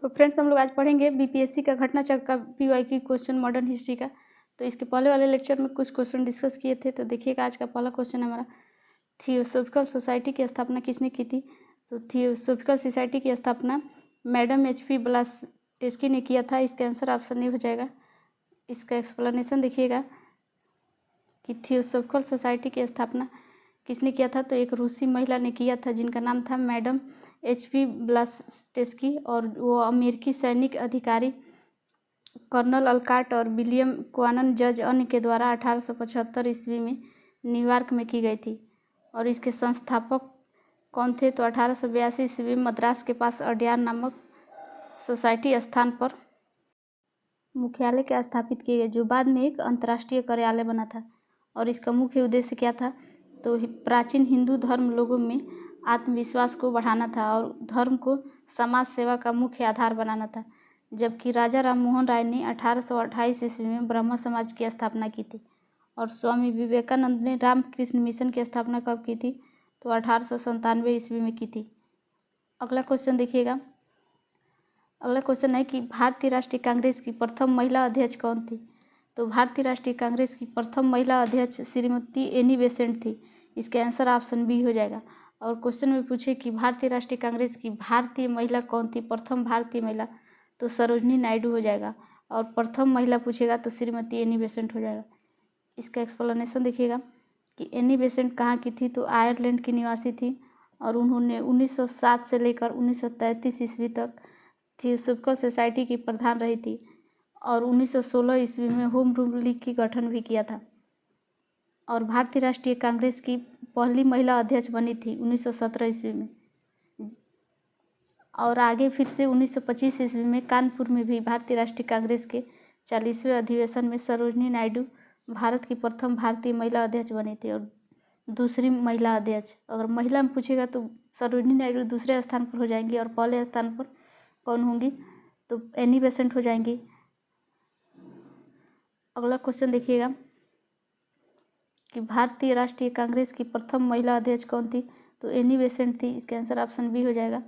तो फ्रेंड्स हम लोग आज पढ़ेंगे बीपीएससी का घटना चक्र का पीवाईक्यू क्वेश्चन मॉडर्न हिस्ट्री का। तो इसके पहले वाले लेक्चर में कुछ क्वेश्चन डिस्कस किए थे। तो देखिएगा आज का पहला क्वेश्चन हमारा, थियोसॉफिकल सोसाइटी की स्थापना किसने की थी। तो थियोसॉफिकल सोसाइटी की स्थापना मैडम HP ब्लावात्स्की ने किया था। इसका आंसर ऑप्शन नहीं हो जाएगा। इसका एक्सप्लेनेशन देखिएगा कि थियोसॉफिकल सोसाइटी की स्थापना किसने किया था। तो एक रूसी महिला ने किया था जिनका नाम था मैडम HP ब्लावात्स्की, और वो अमेरिकी सैनिक अधिकारी कर्नल अलकाट और विलियम क्वानन जज अन्य के द्वारा 1875 ईस्वी में न्यूयॉर्क में की गई थी। और इसके संस्थापक कौन थे। तो 1882 ईस्वी में मद्रास के पास अड्यार नामक सोसाइटी स्थान पर मुख्यालय के स्थापित किए गए, जो बाद में एक अंतर्राष्ट्रीय कार्यालय बना था। और इसका मुख्य उद्देश्य क्या था। तो प्राचीन हिंदू धर्म लोगों में आत्मविश्वास को बढ़ाना था और धर्म को समाज सेवा का मुख्य आधार बनाना था। जबकि राजा राम मोहन राय ने 1828 ईस्वी में ब्रह्म समाज की स्थापना की थी। और स्वामी विवेकानंद ने रामकृष्ण मिशन की स्थापना कब की थी। तो 1897 ईस्वी में की थी। अगला क्वेश्चन देखिएगा। अगला क्वेश्चन है कि भारतीय राष्ट्रीय कांग्रेस की प्रथम महिला अध्यक्ष कौन थी। तो भारतीय राष्ट्रीय कांग्रेस की प्रथम महिला अध्यक्ष श्रीमती एनी बेसेंट थी। इसका आंसर ऑप्शन बी हो जाएगा। और क्वेश्चन में पूछे कि भारतीय राष्ट्रीय कांग्रेस की भारतीय महिला कौन थी, प्रथम भारतीय महिला, तो सरोजनी नायडू हो जाएगा। और प्रथम महिला पूछेगा तो श्रीमती एनी बेसेंट हो जाएगा। इसका एक्सप्लेनेशन देखिएगा कि एनी बेसेंट कहाँ की थी। तो आयरलैंड की निवासी थी और उन्होंने 1907 से लेकर 1933 ईस्वी तक थियोसॉफिकल सोसाइटी की प्रधान रही थी। और 1916 ईस्वी में होम रूल लीग की गठन भी किया था। और भारतीय राष्ट्रीय कांग्रेस की पहली महिला अध्यक्ष बनी थी 1917 ईस्वी में। और आगे फिर से 1925 ईस्वी में कानपुर में भी भारतीय राष्ट्रीय कांग्रेस के 40वें अधिवेशन में सरोजनी नायडू भारत की प्रथम भारतीय महिला अध्यक्ष बनी थी और दूसरी महिला अध्यक्ष। अगर महिला में पूछेगा तो सरोजनी नायडू दूसरे स्थान पर हो जाएंगी और पहले स्थान पर कौन होंगी, तो एनी बेसेंट हो जाएंगी। अगला क्वेश्चन देखिएगा कि भारतीय राष्ट्रीय कांग्रेस की प्रथम महिला अध्यक्ष कौन थी। तो एनी बेसेंट थी। इसका आंसर ऑप्शन बी हो जाएगा।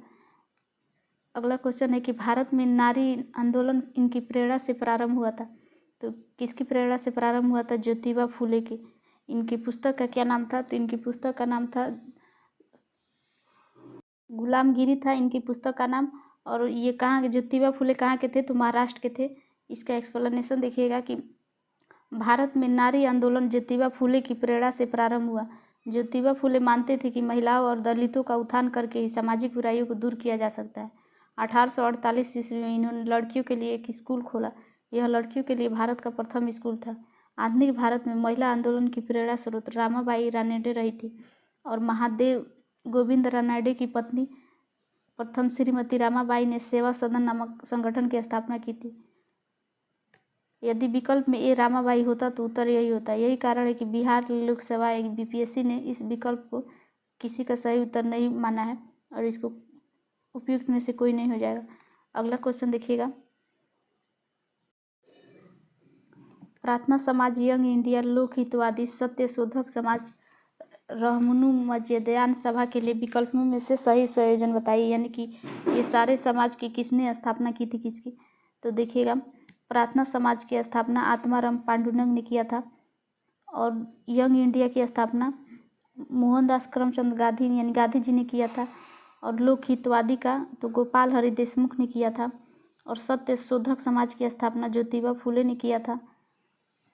अगला क्वेश्चन है कि भारत में नारी आंदोलन इनकी प्रेरणा से प्रारंभ हुआ था। तो किसकी प्रेरणा से प्रारंभ हुआ था। ज्योतिबा फुले की। इनकी पुस्तक का क्या नाम था। तो इनकी पुस्तक का नाम था गुलामगिरी था इनकी पुस्तक का नाम। और ये कहाँ के, ज्योतिबा फुले कहाँ के थे। तो महाराष्ट्र के थे। इसका एक्सप्लेनेशन देखिएगा कि भारत में नारी आंदोलन ज्योतिबा फुले की प्रेरणा से प्रारंभ हुआ। ज्योतिबा फुले मानते थे कि महिलाओं और दलितों का उत्थान करके ही सामाजिक बुराइयों को दूर किया जा सकता है। 1848 ईस्वी में इन्होंने लड़कियों के लिए एक स्कूल खोला। यह लड़कियों के लिए भारत का प्रथम स्कूल था। आधुनिक भारत में महिला आंदोलन की प्रेरणा स्रोत रामाबाई रानडे रही थी। और महादेव गोविंद रानडे की पत्नी प्रथम श्रीमती रामाबाई ने सेवा सदन नामक संगठन की स्थापना की थी। यदि विकल्प में ए रामाबाई होता तो उत्तर यही होता। यही कारण है कि बिहार लोक सेवा बीपीएससी ने इस विकल्प को किसी का सही उत्तर नहीं माना है और इसको उपयुक्त में से कोई नहीं हो जाएगा। अगला क्वेश्चन देखिएगा। प्रार्थना समाज, यंग इंडिया, लोक हितवादी, सत्य शोधक समाज, रहनुमा मजेदान सभा के लिए विकल्पों में से सही संयोजन बताइए। यानी कि ये सारे समाज की किसने स्थापना की थी, किसकी। तो देखिएगा, प्रार्थना समाज की स्थापना आत्माराम पांडुरंग ने किया था। और यंग इंडिया की स्थापना मोहनदास करमचंद गांधी यानी गांधी जी ने किया था। और लोक हितवादी का तो गोपाल हरि देशमुख ने किया था। और सत्य शोधक समाज की स्थापना ज्योतिबा फुले ने किया था।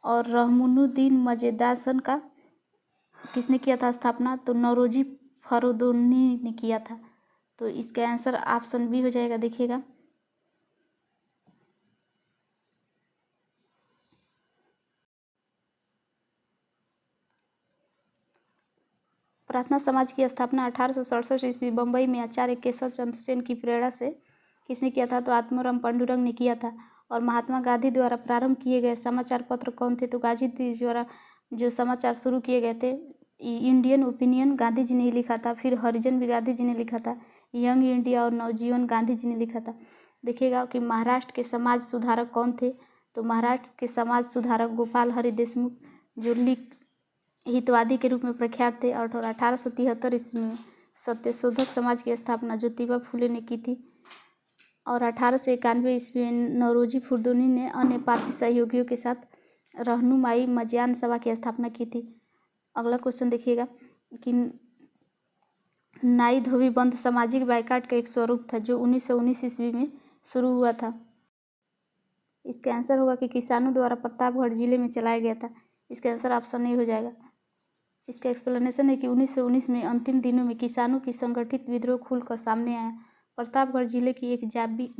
और रहमुनुद्दीन मजेदासन का किसने किया था स्थापना। तो नौरोजी फरोर्दी ने किया था। तो इसका आंसर ऑप्शन बी हो जाएगा। देखिएगा, प्रार्थना समाज की स्थापना 1867 ईस्वी बम्बई में आचार्य केशव चंद्र सेन की प्रेरणा से किसने किया था। तो आत्माराम पांडुरंग ने किया था। और महात्मा गांधी द्वारा प्रारंभ किए गए समाचार पत्र कौन थे। तो गांधी जी द्वारा जो समाचार शुरू किए गए थे, इंडियन ओपिनियन गांधी जी ने ही लिखा था। फिर हरिजन भी गांधी जी ने लिखा था। यंग इंडिया और नवजीवन गांधी जी ने लिखा था। देखिएगा कि महाराष्ट्र के समाज सुधारक कौन थे। तो महाराष्ट्र के समाज सुधारक गोपाल हरि देशमुख, जो हितवादी के रूप में प्रख्यात थे। और 1873 ईस्वी में सत्य शोधक समाज की स्थापना ज्योतिबा फुले ने की थी। और 1891 ईस्वी में नौरोजी खुर्दुनी ने अन्य पारसी सहयोगियों के साथ रहनुमाई मज्यान सभा की स्थापना की थी। अगला क्वेश्चन देखिएगा कि नाई धोबी बंद सामाजिक बायकॉट का एक स्वरूप था जो 1919 ईस्वी में शुरू हुआ था। इसका आंसर होगा कि किसानों द्वारा प्रतापगढ़ जिले में चलाया गया था। इसका आंसर ऑप्शन ए हो जाएगा। इसका एक्सप्लेनेशन है कि 1919 में अंतिम दिनों में किसानों की संगठित विद्रोह खुलकर सामने आया। प्रतापगढ़ जिले की एक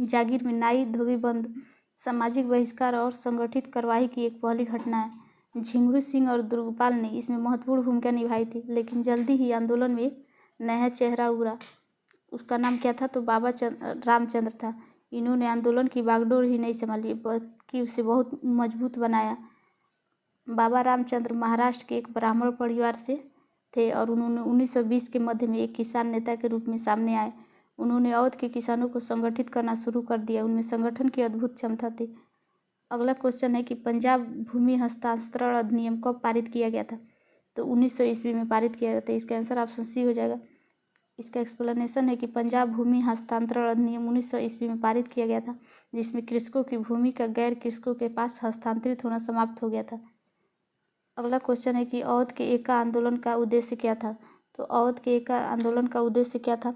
जागीर में नाई धोबी बंद सामाजिक बहिष्कार और संगठित कार्रवाई की एक पहली घटना है। झिंगुर सिंह और दुर्गपाल ने इसमें महत्वपूर्ण भूमिका निभाई थी, लेकिन जल्दी ही आंदोलन में एक नया चेहरा उभरा। उसका नाम क्या था? तो बाबा रामचंद्र था। इन्होंने आंदोलन की बागडोर ही नहीं संभाली बल्कि उसे बहुत मजबूत बनाया। बाबा रामचंद्र महाराष्ट्र के एक ब्राह्मण परिवार से थे और उन्होंने 1920 के मध्य में एक किसान नेता के रूप में सामने आए। उन्होंने अवध के किसानों को संगठित करना शुरू कर दिया। उनमें संगठन की अद्भुत क्षमता थी। अगला क्वेश्चन है कि पंजाब भूमि हस्तांतरण अधिनियम कब पारित किया गया था? तो 1900 ईस्वी में पारित किया गया था। इसका आंसर ऑप्शन सी हो जाएगा। इसका एक्सप्लेनेशन है कि पंजाब भूमि हस्तांतरण अधिनियम 1900 ईस्वी में पारित किया गया था, जिसमें कृषकों की भूमि का गैर कृषकों के पास हस्तांतरित होना समाप्त हो गया था। अगला क्वेश्चन है कि अवध के एका आंदोलन का उद्देश्य क्या था? तो अवध के एका आंदोलन का उद्देश्य क्या था?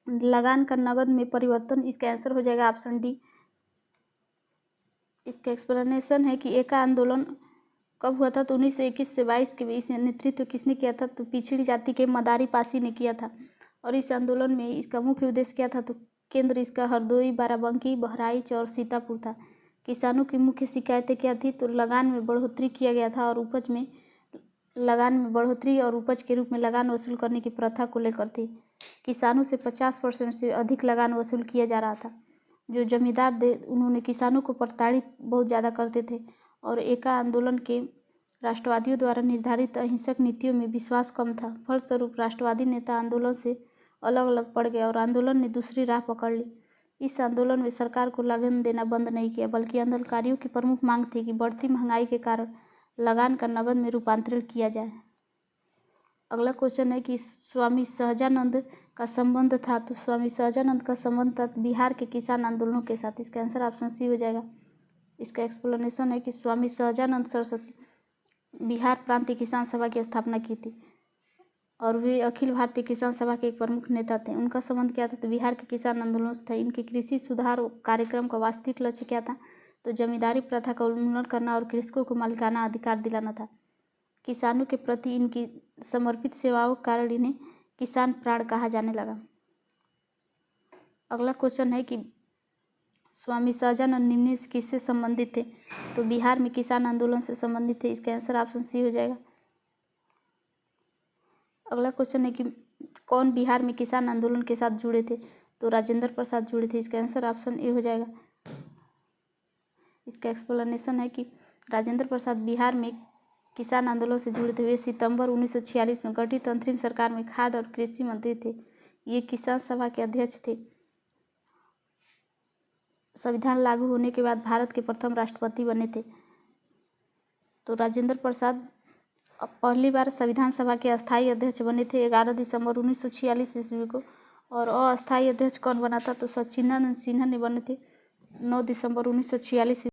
लगान का नगद में परिवर्तन। इसका आंसर हो जाएगा ऑप्शन डी। इसका एक्सप्लेनेशन है कि एका आंदोलन कब हुआ था? तो 1921 से 22 के बीच नेतृत्व किसने किया था? तो पिछड़ी जाति के मदारी पासी ने किया था। और इस आंदोलन में इसका मुख्य उद्देश्य क्या था? तो केंद्र इसका हरदोई, बाराबंकी, बहराइच और सीतापुर था। किसानों की मुख्य शिकायतें क्या थी? तो लगान में बढ़ोतरी किया गया था और उपज में लगान में बढ़ोतरी और उपज के रूप में लगान वसूल करने की प्रथा को लेकर थी। किसानों से 50% से अधिक लगान वसूल किया जा रहा था। जो जमींदार थे उन्होंने किसानों को प्रताड़ित बहुत ज़्यादा करते थे और एका आंदोलन के राष्ट्रवादियों द्वारा निर्धारित अहिंसक नीतियों में विश्वास कम था। फलस्वरूप राष्ट्रवादी नेता आंदोलन से अलग अलग पड़ गए और आंदोलन ने दूसरी राह पकड़ ली। इस आंदोलन में सरकार को लगान देना बंद नहीं किया, बल्कि आंदोलनकारियों की प्रमुख मांग थी कि बढ़ती महंगाई के कारण लगान का नगद में रूपांतरण किया जाए। अगला क्वेश्चन है कि स्वामी सहजानंद का संबंध था। तो स्वामी सहजानंद का संबंध था बिहार के किसान आंदोलनों के साथ। इसका आंसर ऑप्शन सी हो जाएगा। इसका एक्सप्लेनेशन है कि स्वामी सहजानंद सरस्वती बिहार प्रांतीय किसान सभा की स्थापना की थी और वे अखिल भारतीय किसान सभा के एक प्रमुख नेता थे। उनका संबंध क्या था? तो बिहार के किसान आंदोलनों से था। इनके कृषि सुधार कार्यक्रम का वास्तविक लक्ष्य क्या था? तो जमींदारी प्रथा का उन्मूलन करना और कृषकों को मालिकाना अधिकार दिलाना था। किसानों के प्रति इनकी समर्पित सेवाओं के कारण इन्हें किसान प्राण कहा जाने लगा। अगला क्वेश्चन है कि स्वामी सहजानंद निम्न से किससे संबंधित थे? तो बिहार में किसान आंदोलन से संबंधित थे। इसका आंसर ऑप्शन सी हो जाएगा। अगला क्वेश्चन है कि कौन बिहार में किसान आंदोलन के साथ जुड़े थे? तो राजेंद्र प्रसाद जुड़े थे। इसका आंसर ऑप्शन ए हो जाएगा। इसका एक्सप्लेनेशन है कि राजेंद्र प्रसाद बिहार में किसान आंदोलन से जुड़े थे। वे सितंबर 1946 में गठित अंतरिम सरकार में खाद्य और कृषि मंत्री थे। ये किसान सभा के अध्यक्ष थे। संविधान लागू होने के बाद भारत के प्रथम राष्ट्रपति बने थे। तो राजेंद्र प्रसाद पहली बार संविधान सभा के अस्थायी अध्यक्ष बने थे 11 दिसंबर 1946 ईस्वी को। और अस्थायी अध्यक्ष कौन बना था? तो सच्चिदानंद सिन्हा ने बने थे 9 दिसंबर 1946